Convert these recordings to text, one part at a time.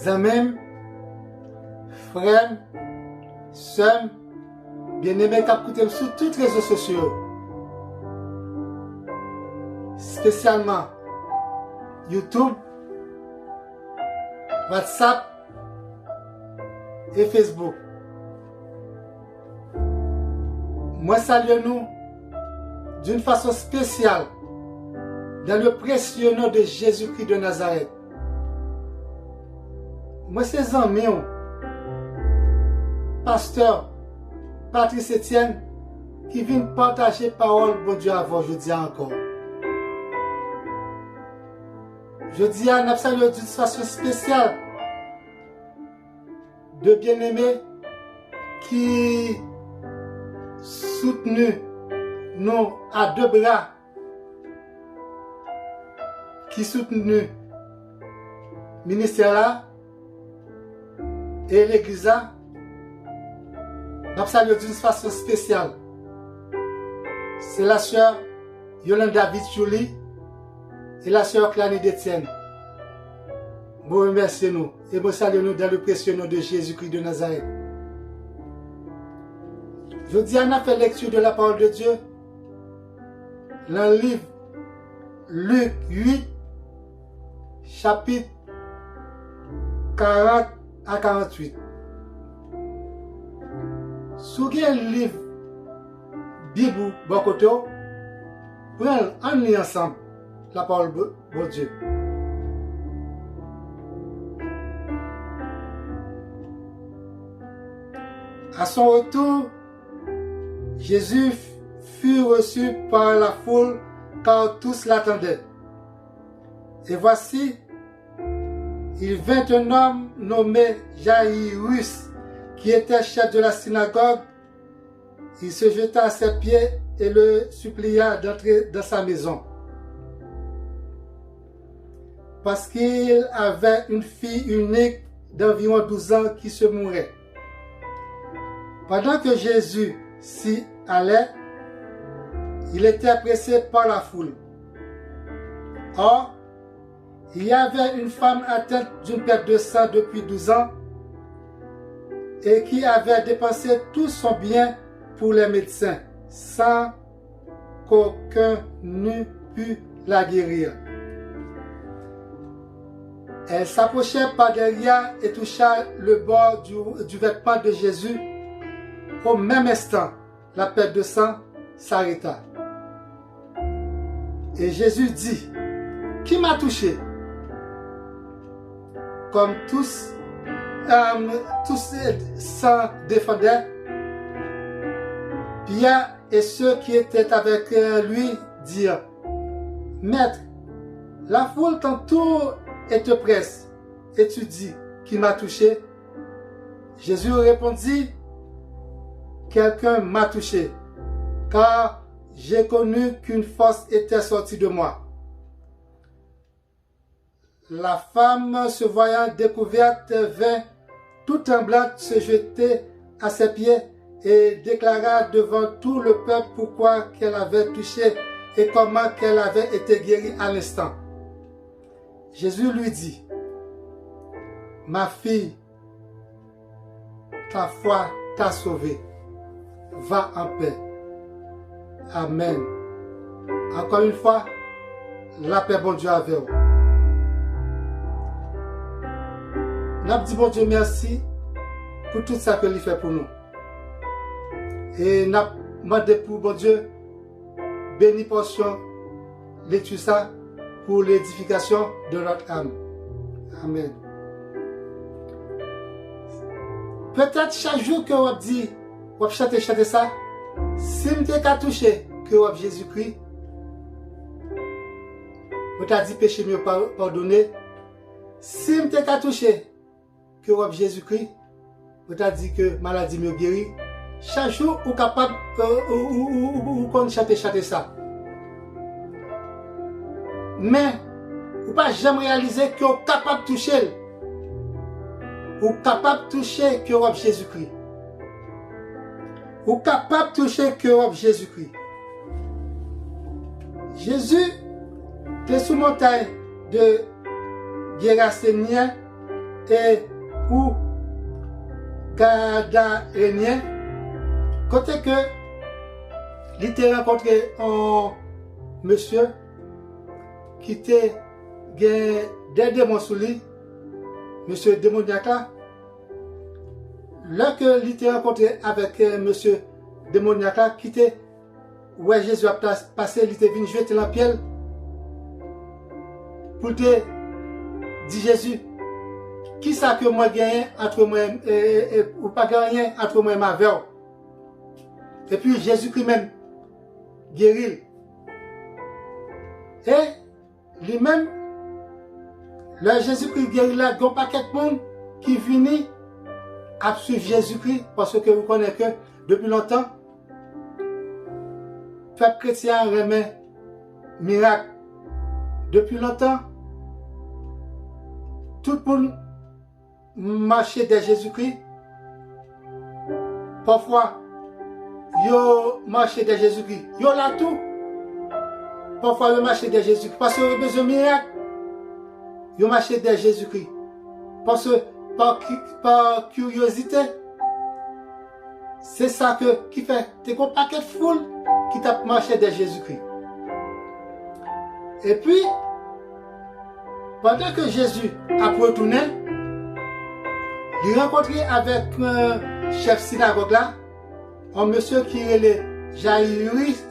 amis, frères, sœurs, bien-aimés qui écoutent sur tous les réseaux sociaux, spécialement YouTube, WhatsApp et Facebook. Moi salue nous d'une façon spéciale dans le précieux nom de Jésus-Christ de Nazareth. Moi ses amis, pasteur Patrice Etienne, qui vient partager parole bon Dieu avant jeudi encore. Jeudi à nous saluons d'une façon spéciale de bien-aimés qui soutenu nous à deux bras, qui soutenu ministère là et l'église là. Nous saluons d'une façon spéciale. C'est la sœur Yolanda Vitchouli et la sœur Clanie d'Etienne. Vous remerciez nous et vous saluons nous dans le précieux nom de Jésus-Christ de Nazareth. Jeudi, on a fait lecture de la parole de Dieu dans le livre Luc 8, chapitre 40 à 48. Si vous avez un livre Bible, Bokoto, prenez lit ensemble la parole de Dieu. À son retour, Jésus fut reçu par la foule car tous l'attendaient. Et voici, il vint un homme nommé Jairus, qui était chef de la synagogue. Il se jeta à ses pieds et le supplia d'entrer dans sa maison, parce qu'il avait une fille unique d'environ 12 ans qui se mourait. Pendant que Jésus s'y allait, il était pressé par la foule. Or, il y avait une femme atteinte d'une perte de sang depuis 12 ans et qui avait dépensé tout son bien pour les médecins, sans qu'aucun n'eût pu la guérir. Elle s'approchait par derrière et toucha le bord du vêtement de Jésus. Au même instant, la perte de sang s'arrêta. Et Jésus dit, « Qui m'a touché ?» Comme tous s'en défendaient, Pierre et ceux qui étaient avec lui dirent, « Maître, la foule t'entoure et te presse, et tu dis, qui m'a touché ?» Jésus répondit, « Quelqu'un m'a touché, car j'ai connu qu'une force était sortie de moi. » La femme, se voyant découverte, vint tout tremblante se jeter à ses pieds et déclara devant tout le peuple pourquoi qu'elle avait touché et comment qu'elle avait été guérie à l'instant. Jésus lui dit, « Ma fille, ta foi t'a sauvée. Va en paix. » Amen. Encore une fois, la paix, bon Dieu, avec vous. Nous dit bon Dieu merci pour tout ça que il fait pour nous. Et nous demandé pour bon Dieu béni portion lecture ça pour l'édification de notre âme. Amen. Peut-être chaque jour que vous dit, vous chantez ça, si vous êtes touché que vous Jésus-Christ, vous avez dit péché mieux pardonné. Si vous êtes touché que vous Jésus-Christ, vous avez dit que maladie mieux guérie. Chaque jour, vous êtes capable de chanter ça. Mais, vous ne pouvez jamais réaliser que vous êtes capable de toucher. Vous êtes capable de toucher que vous Jésus-Christ. Vous êtes capable de toucher que vous Jésus-Christ. Jésus était sous montagne de Gérassénien et ou Gadarénien, côté que il était rencontré un monsieur qui était des démons sous lui, monsieur démoniaque là. Là que il était rencontré avec monsieur démoniaque là, qui était où Jésus a passé, il était venu jeter la pierre pour te dire Jésus, qui ça que moi gagne entre moi ou pas gagner entre moi et ma verre. Et puis Jésus-Christ même guérit. Et lui-même, le Jésus-Christ guérit là, il y a un paquet de monde qui finit à suivre Jésus-Christ parce que vous connaissez que depuis longtemps, le peuple chrétien remet miracle. Depuis longtemps, tout le monde marchait de Jésus-Christ. Parfois, yo marché de Jésus-Christ. Yo là tout. Parfois, yo marché de Jésus-Christ. Parce que yo besoin de miracle. Yo marché de Jésus-Christ. Parce que par curiosité, c'est ça qui fait. T'es un paquet de foule qui t'a marché de Jésus-Christ. Et puis, pendant que Jésus a retourné, il rencontré avec un chef synagogue là, un monsieur qui est Jairus.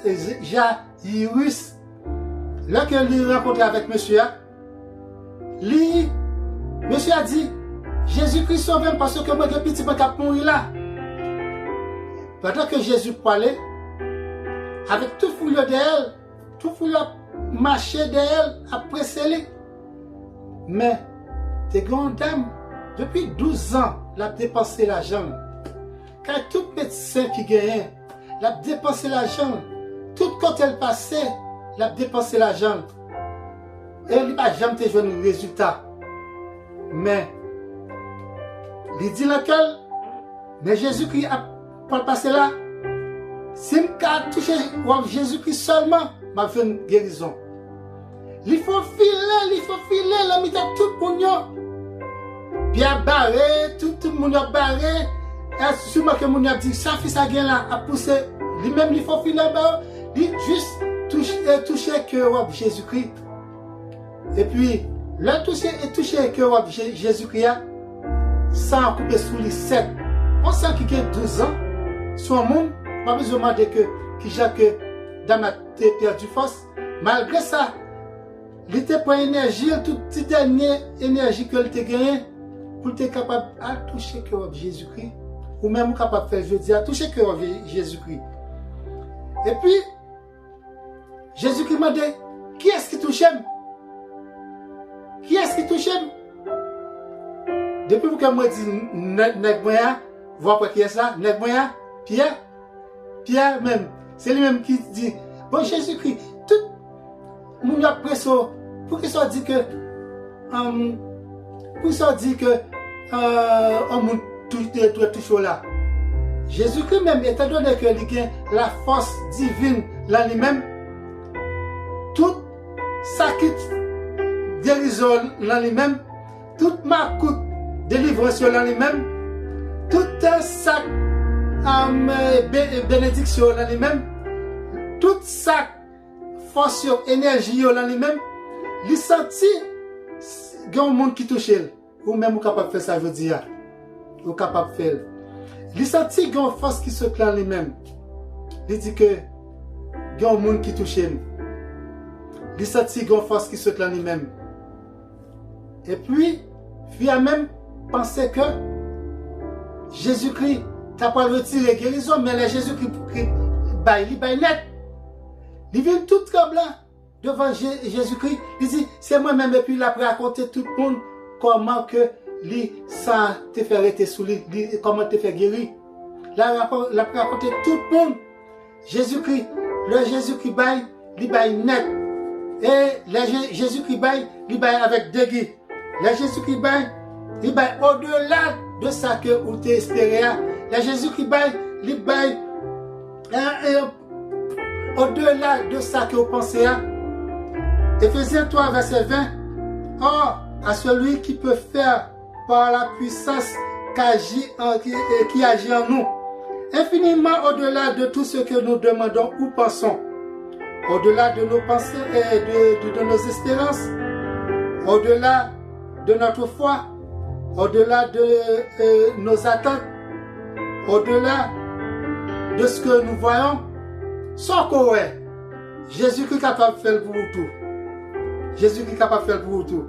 Là que il rencontré avec monsieur, monsieur a dit, Jésus-Christ sauve parce que moi, je petit peu cap mourir là. Pendant que Jésus parlait, avec tout foule d'elle, tout foule marché d'elle, après scellé. Mais, t'es grande dame, depuis 12 ans, elle a dépensé l'argent. Car tout médecin qui gagnait, elle a dépensé l'argent. Tout quand elle passait, elle a dépensé l'argent. Et elle n'a jamais joué un résultat. Mais, il dit laquelle, mais Jésus-Christ a pas passé là. Si je touché Jésus-Christ seulement, m'a fait une guérison. Il faut filer, la mitad tout le monde. Puis à barré, tout le monde a barré. Et sûrement que le monde a dit, ça fait ça gain là, a poussé. Lui-même, il faut filer là-bas. Il juste toucher le cœur de Jésus-Christ. Et puis, le toucher le cœur de Jésus-Christ, sans couper sous les 7. On sent qu'il a 12 ans. Son monde, pas besoin de demander que Jacques Dame a perdu force. Malgré ça, il était pour énergie, toute dernière énergie que il a gagnée, pour être capable de toucher le cœur de Jésus-Christ. Ou même capable de faire, je dis, à toucher le cœur de Jésus-Christ. Et puis, Jésus-Christ m'a dit, qui est-ce qui touche? Qui est-ce qui touche? Depuis que moi dis, nèg moyen, voir pour qui est ça, nèg moyen, Pierre même, c'est lui-même qui dit, bon Jésus-Christ, tout le monde a pris ça, pour qu'il soit dit que, on monde touche là. Jésus-Christ même, étant donné que il a la force divine là lui-même, tout ça qui guérison là lui-même, toute ma coûte délivrance là lui-même, tout ça bénédiction là lui-même, toute ça force énergie là lui-même, il senti qu'il y a un monde qui touche ou même capable de faire ça aujourd'hui, ou capable de faire. Il senti qu'il y a une force qui se là lui-même. Il dit que il y a un monde qui touche. Il senti qu'il y a une force qui se là lui-même. Et puis, il a même pensé que Jésus-Christ n'a pas retiré guérison, mais le Jésus-Christ il baille net. Il vient tout comme là devant Jésus-Christ. Il dit, c'est moi-même, et puis il a raconté tout le monde comment que ça te fait arrêter sous lui, comment te fait guérir. Là, il a raconté tout le monde. Jésus-Christ, le Jésus-Christ baille, il baille net. Et le Jésus-Christ baille, il baille avec déguis. Le Jésus-Christ baille, il baille au-delà de ça que vous t'espérez. Le Jésus-Christ baille, il baille au-delà de ça que vous pensez. Éphésiens 3, verset 20. Or, à celui qui peut faire par la puissance qui agit en nous, infiniment au-delà de tout ce que nous demandons ou pensons, au-delà de nos pensées et de nos espérances, au-delà de notre foi, au-delà de nos attentes, au-delà de ce que nous voyons, sans qu'on ait. Jésus-Christ est capable de faire pour vous tout. Jésus-Christ est capable de faire pour vous tout.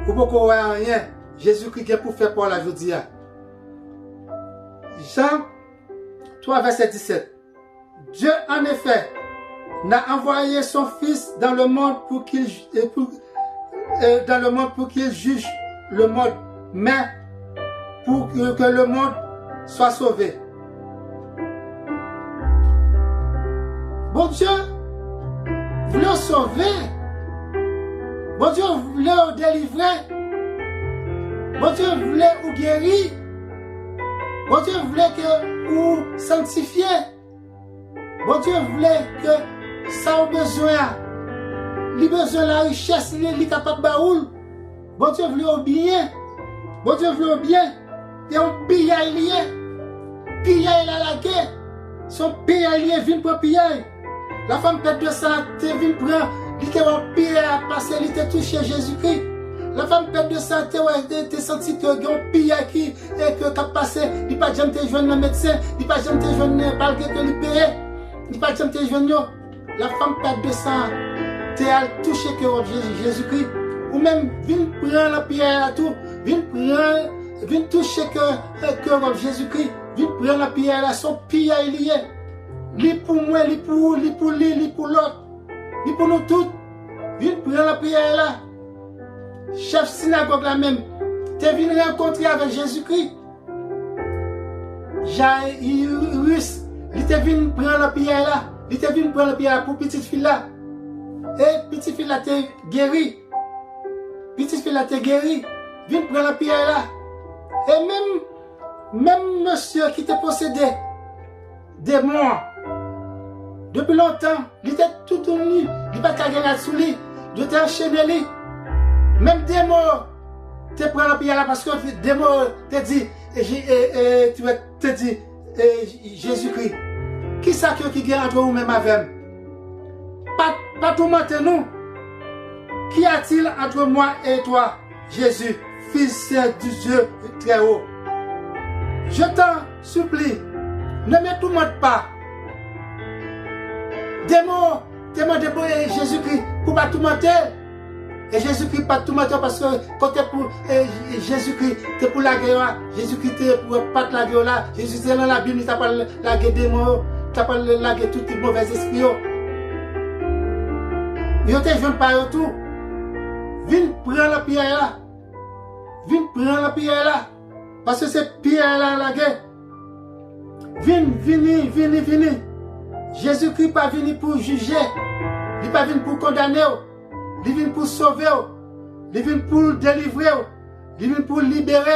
Ou pour qu'on ait rien, Jésus-Christ est pour faire pour la journée. Jean 3, verset 17. Dieu, en effet, n'a envoyé son Fils dans le monde pour qu'il juge le monde, mais pour que le monde soit sauvé. Bon Dieu voulait sauver. Bon Dieu voulait délivrer. Bon Dieu voulait vous guérir. Bon Dieu voulait que vous sanctifier. Bon Dieu voulait que ça a besoin. Il a besoin de la richesse, il est capable de baoul. Bon Dieu voulait bien. Bon Dieu voulait bien. Et on pillage lié. Pillage à la guerre. Son pillage lié vient pour pillage. La femme pète de santé vient prendre. Il était en pillage parce qu'il était touché Jésus-Christ. La femme pète de santé, ouais, t'es senti que un pillage qui est que qu'a passé. Il pas jamais te joindre un médecin. Il pas jamais te joindre malgré que il paye. Il pas jamais te joindre. La femme pète de santé. Tu as touché que Jésus-Christ, ou même viens prendre la pierre à tout, viens toucher que Jésus-Christ, viens prendre la pierre à son pierre lié. Li pour moi, li pour l'autre, li pour nous tous. Viens prendre la pierre là. Chef synagogue là même, tu viens rencontrer avec Jésus-Christ. Jairus, il te vient prendre la pierre là, il te vient prendre la pierre pour petite fille là. Et petite fille là t'es guéri. Petite fille là t'es guéri. Viens prendre la pierre là. Et même monsieur qui t'a possédé des mois. Depuis longtemps, il était tout nu. Il n'a pas qu'à gagner sous lui. Il était enchaîné lui. Même des mots, tu prends la pierre là parce que des mots te dit, tu te dis, Jésus-Christ. Qui ça qui gagne entre vous-même avec? Pas tout maintenant nous. Qu'y a-t-il entre moi et toi, Jésus, Fils du Dieu très haut? Je t'en supplie, ne me tourmente pas. Demande Jésus-Christ pour pas tourmenter. Et Jésus-Christ pas tourmenter parce que quand tu es pour Jésus-Christ, tu es pour la guerre. Jésus-Christ tu es pour pas la guerre là. Jésus est dans la Bible, tu n'as pas la guerre des mots, tu n'as pas la guerre tous les mauvais esprits. Yo te joint par tout. Viens prendre la pierre là. Viens prendre la pierre là. Parce que c'est pierre là la guerre. Viens. Jésus-Christ pas venu pour juger. Il pas venu pour condamner. Il vient pour sauver. Il vient pour délivrer. Il vient pour libérer.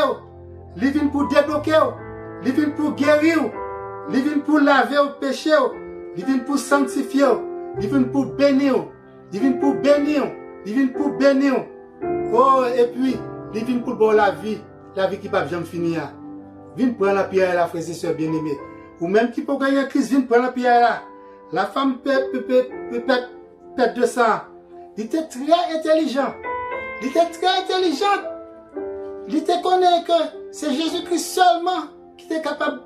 Il vient pour débloquer. Il vient pour guérir. Il vient pour laver le péché. Il vient pour sanctifier. Il vient pour bénir. Il vient pour bénir. Il vient pour bénir. Oh, et puis, il vient pour boire la vie qui ne va jamais finir. Viens prendre la pierre là, frères et sœurs bien-aimés. Ou même qui peut gagner Christ, viens prendre la pierre là. La femme pète de sang. Il était très intelligent. Il était très intelligent. Il était connaît que c'est Jésus-Christ seulement qui était capable de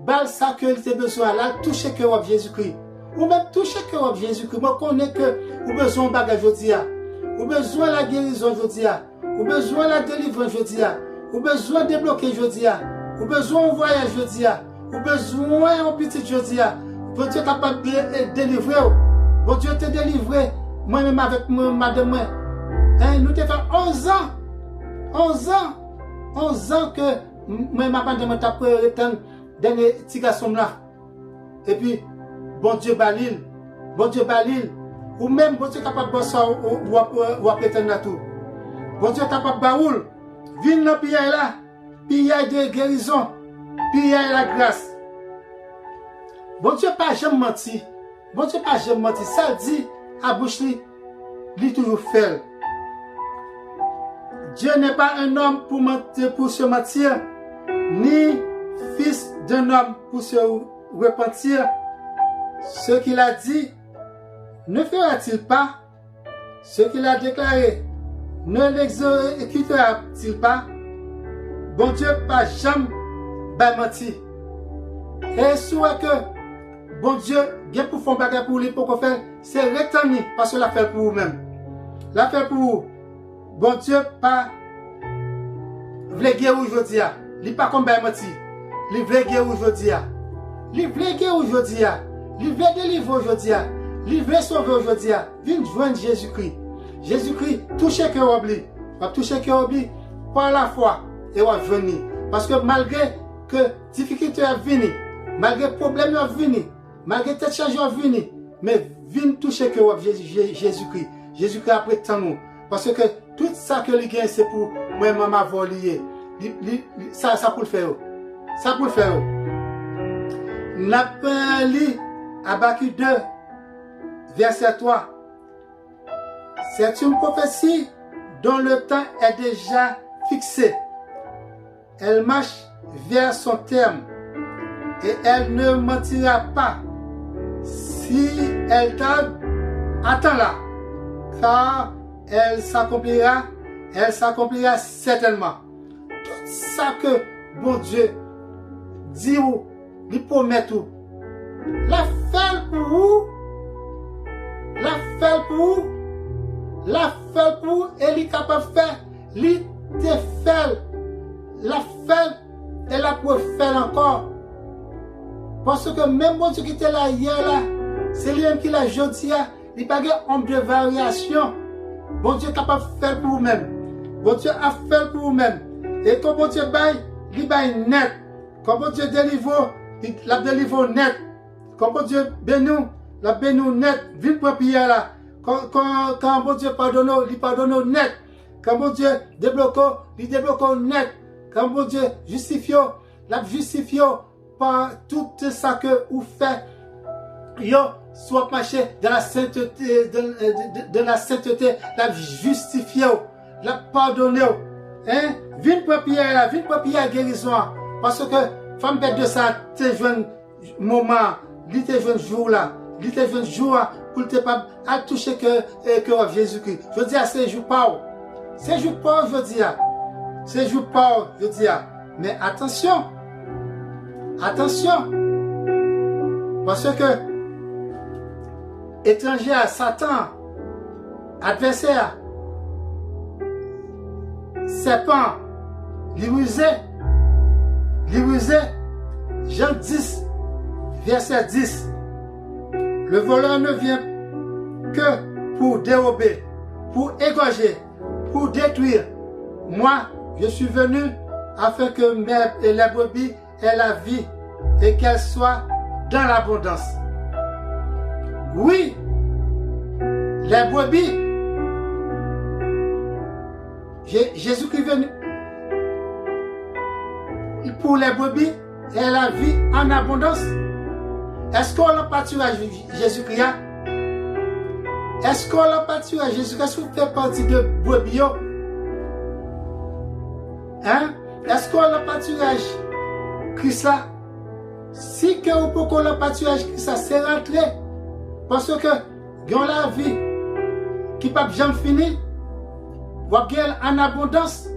battre ça qu'il était besoin. Là, toucher que Jésus-Christ. Ou même toucher que Jésus-Christ. Moi, je connais que vous avez besoin de bagage aujourd'hui. Vous avez besoin de la guérison aujourd'hui. Vous avez besoin de la délivrance aujourd'hui. Vous avez besoin de débloquer aujourd'hui. Vous avez besoin de voyage aujourd'hui. Vous avez besoin de petit aujourd'hui. Bon Dieu est capable de délivrer. Bon Dieu te délivré. Moi-même avec madame. Nous te fait 11 ans. 11 ans que moi, ma madame t'a pris le temps dernier petit garçon là. Et puis, bon Dieu balil. Ou même bon Dieu capable de ça ou prétendre à tout. Bon Dieu capable de baoul. Viens dans le là. Pillage de guérison. Pillage la grâce. Bon Dieu pas jamais menti. Ça dit à bouche li toujours fait. Dieu n'est pas un homme pour mentir, pour se mentir, ni fils d'un homme pour se repentir. Ce qu'il a dit, ne fera-t-il pas? Ce qu'il a déclaré, ne l'exécutera-t-il pas? Bon Dieu, pas jamais menti. Et soit que bon Dieu, bien pour faire bagarre pour lui, pour qu'on fasse, c'est rectangle, parce que l'a fait pour vous-même. L'a fait pour vous. Bon Dieu, pas vle guerre aujourd'hui. Il pas comme menti. Il veut guerre aujourd'hui. Il veut guerre aujourd'hui. Il veut délivrer aujourd'hui. Il veut sauver aujourd'hui. Viens joindre Jésus-Christ. Jésus-Christ, touchez que oublie. Va toucher que oublie par la foi et va venir. Parce que malgré que difficulté a venu, malgré problème a venu, malgré tête chargée a venu, mais viens toucher que Jésus-Christ. Jésus-Christ après tant nous. Parce que tout ça que les gagne, c'est pour moi-même avoir lié. Ça pour le faire. Ça pour le faire. N'a pas lu Habakkuk 2, verset 3. C'est une prophétie dont le temps est déjà fixé. Elle marche vers son terme et elle ne mentira pas. Si elle tarde, attends-la, car elle s'accomplira certainement. Tout ça que bon Dieu dit ou lui promet tout, la fait pour vous, la fait pour vous, la fait pour vous, et il est capable de faire, il te fait, la fait et la peut faire encore. Parce que même bon Dieu qui était là hier, là, c'est lui-même qui l'a jeudi, il n'y a pas de variation. Bon Dieu est capable de faire pour vous-même. Bon Dieu a fait pour vous-même. Et quand bon Dieu baille, il baille net. Quand bon Dieu délivre, il la délivre net. Quand bon Dieu bénit, la bénit net. Vite pour prière là. Quand bon Dieu pardonne, il pardonne net. Quand bon Dieu débloque, il débloque net. Quand bon Dieu justifie, la justifie par tout ça que vous faites. Yo, soit marché dans la sainteté, de la sainteté, la justifié, la pardonné. Hein? Viens pour prier là, viens pour prier à guérison. Parce que, femme bête de ça, t'es jeune moment, il te jeune jour là, il te jeune jour pour te pas à toucher que Jésus-Christ. Je dis à ces jours pas. Ces jours pas, je dis à. Ces jours pas, je dis à. Mais attention. Attention. Parce que, étranger à Satan, adversaire, serpent, l'irusé, Jean 10, verset 10. Le voleur ne vient que pour dérober, pour égorger, pour détruire. Moi, je suis venu afin que les brebis aient la vie et qu'elles soient dans l'abondance. Oui, les brebis, Jésus-Christ est venu pour les brebis et la vie en abondance. Est-ce qu'on l'a parti à Jésus-Christ? Est-ce qu'on l'a parti à Jésus-Christ? Est-ce que vous faites partie de brebis? Hein? Est-ce qu'on l'a parti à Christ? Si que vous pouvez l'a parti à Christ, c'est rentré. Parce que, dans la vie, qui pas jamais fini, vous avez en abondance.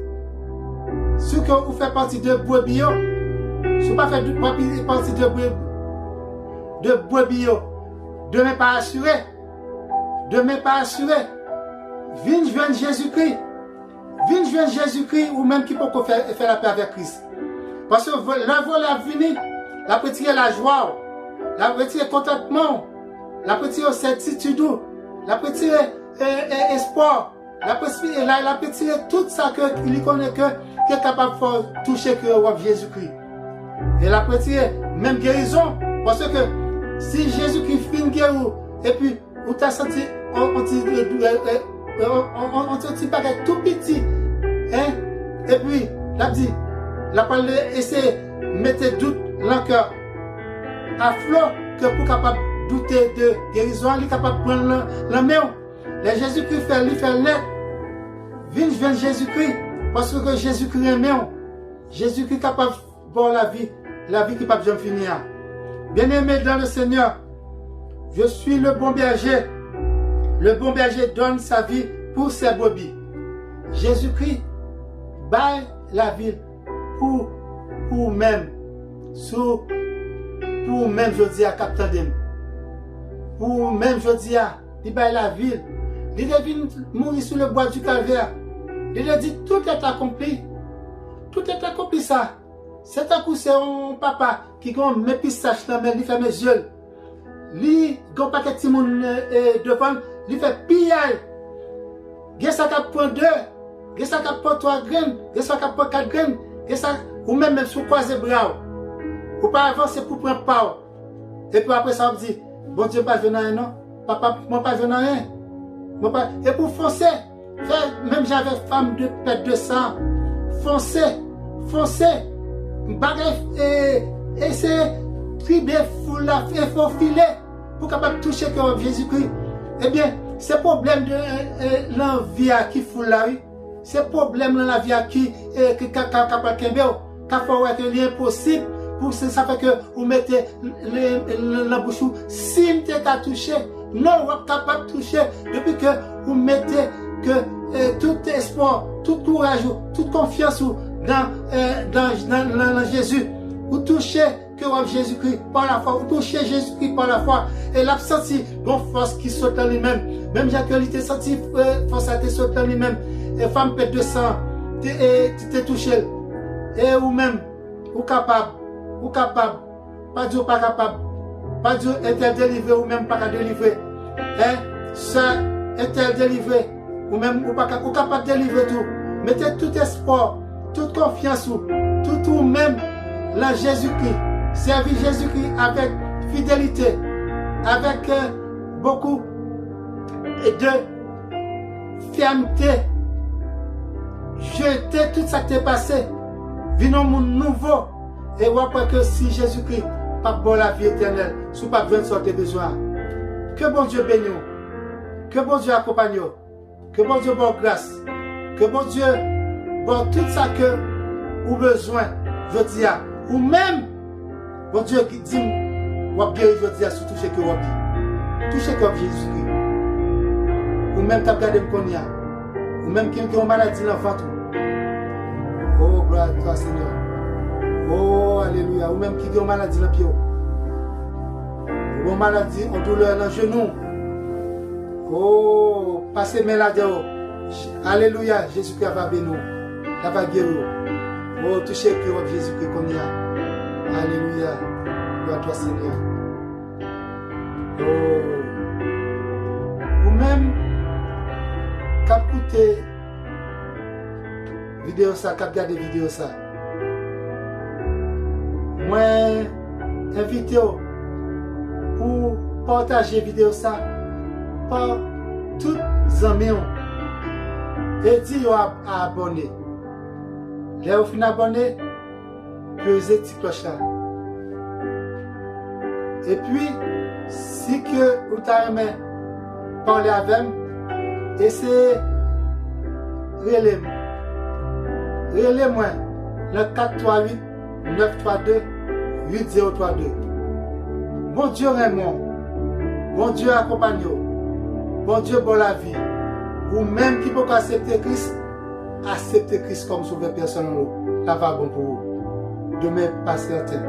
Si vous faites partie de brebis, si vous ne faites pas partie de brebis, demain pas assuré. Demain pas assuré. Viens joindre Jésus-Christ. Viens joindre Jésus-Christ ou même qui peut faire la paix avec Christ. Parce que la vol a fini, la petite la joie, la petite contentement. La petite certitude, la petite espoir, la petite tout ça qu'il connaît que est capable de toucher que Jésus-Christ. Et la petite même guérison, parce que si Jésus-Christ finit guérir, et puis vous t'as senti on te paraît tout petit, hein? Et puis la dit, la parole essaie mettre doute dans le cœur à flot que pour capable douter de guérison, il est capable de prendre la main. Les Jésus-Christ fait net. Viens Jésus-Christ. Parce que Jésus-Christ est aimé. Jésus-Christ est capable de voir la vie qui n'est pas besoin de finir. Bien-aimé dans le Seigneur, je suis le bon berger. Le bon berger donne sa vie pour ses brebis. Jésus-Christ baille la ville pour même. Pour même, je dis à Captain. Pour même, je dis à, il baille la ville. Il devine mourir sur le bois du calvaire. Il a dit, tout est accompli. Tout est accompli ça. C'est un coup, c'est un papa qui a mes pistaches dans mes, il fait mes yeux. Il a un paquet de monde devant, il fait pillage. Il y a ça qui prend 2, il y a ça qui prend 3 graines, il y a ça qui prend 4 graines, il y a ça, ou même sur croiser bras. Ou pas avancer pour prendre part. Et puis après ça, on dit, bon Dieu, pas venir rien, non? Papa, moi pas venir rien. Et pour foncer, même j'avais femme de pète de sang, foncer, et c'est tribé foule la faufiler pour capable toucher que Jésus-Christ. Eh bien, ce problème de l'envie qui foule la vie, ce problème de la vie qui capable que l'impossible pour ça fait que vous mettez la bouche si vous êtes touché, non vous êtes capable de toucher depuis que vous mettez que tout espoir, tout courage, toute confiance dans Jésus. Vous touchez que Jésus-Christ par la foi, vous touchez Jésus-Christ par la foi. Et l'absence, une force qui saute en lui-même. Même Jacques, il t'a senti force à te sauter en lui-même. Et femme pète de sang, tu t'es touché. Et vous-même, vous capable, pas Dieu pas capable. Pas Dieu est délivré ou même pas délivrer. Ça est délivré ou même ou pas capable de délivrer tout. Mettez tout espoir, toute confiance tout même là Jésus-Christ. Servir Jésus-Christ avec fidélité, avec beaucoup de fermeté. Jetez tout ça qui est passé. Venons mon nouveau. Et après que si Jésus-Christ pas bon la vie éternelle, sous pas besoin de sortir besoin. Que bon Dieu bénisse. Que bon Dieu accompagne. Que bon Dieu bonne grâce. Que bon Dieu bonne tout ça que vous besoin. Je dis à ou même bon Dieu qui dit ou bien je dis à surtout toucher que vous toucher comme Jésus-Christ. Ou même t'as regardé qu'on y a. Ou même qui ont maladie l'enfant tout. Oh gloire à toi Seigneur. Oh, alléluia. Ou même qui ont maladie dans le pied. Ou maladie en douleur dans le genou. Oh, passez mes là-dedans. Alléluia. Jésus-Christ va bénir. Il va guérir. Oh, touchez le cœur de Jésus-Christ comme il y a. Alléluia. Gloire à toi, Seigneur. Oh. Ou même, quand vous écoutez vidéo ça, quand vous regardez vidéo ça. Moi, invite pour partager vidéo ça par tous les amis et dire à abonner. Là, vous finissez abonner, pesez la petite cloche là. Et puis, si que vous avez parlé avec moi, essayez relais-moi le 438 932 8032. Bon Dieu Raymond, bon Dieu accompagne, bon Dieu pour la vie. Ou même qui peut accepter Christ, accepter Christ comme sauveur personnel. Ça va bon pour vous. Demain, pas certain.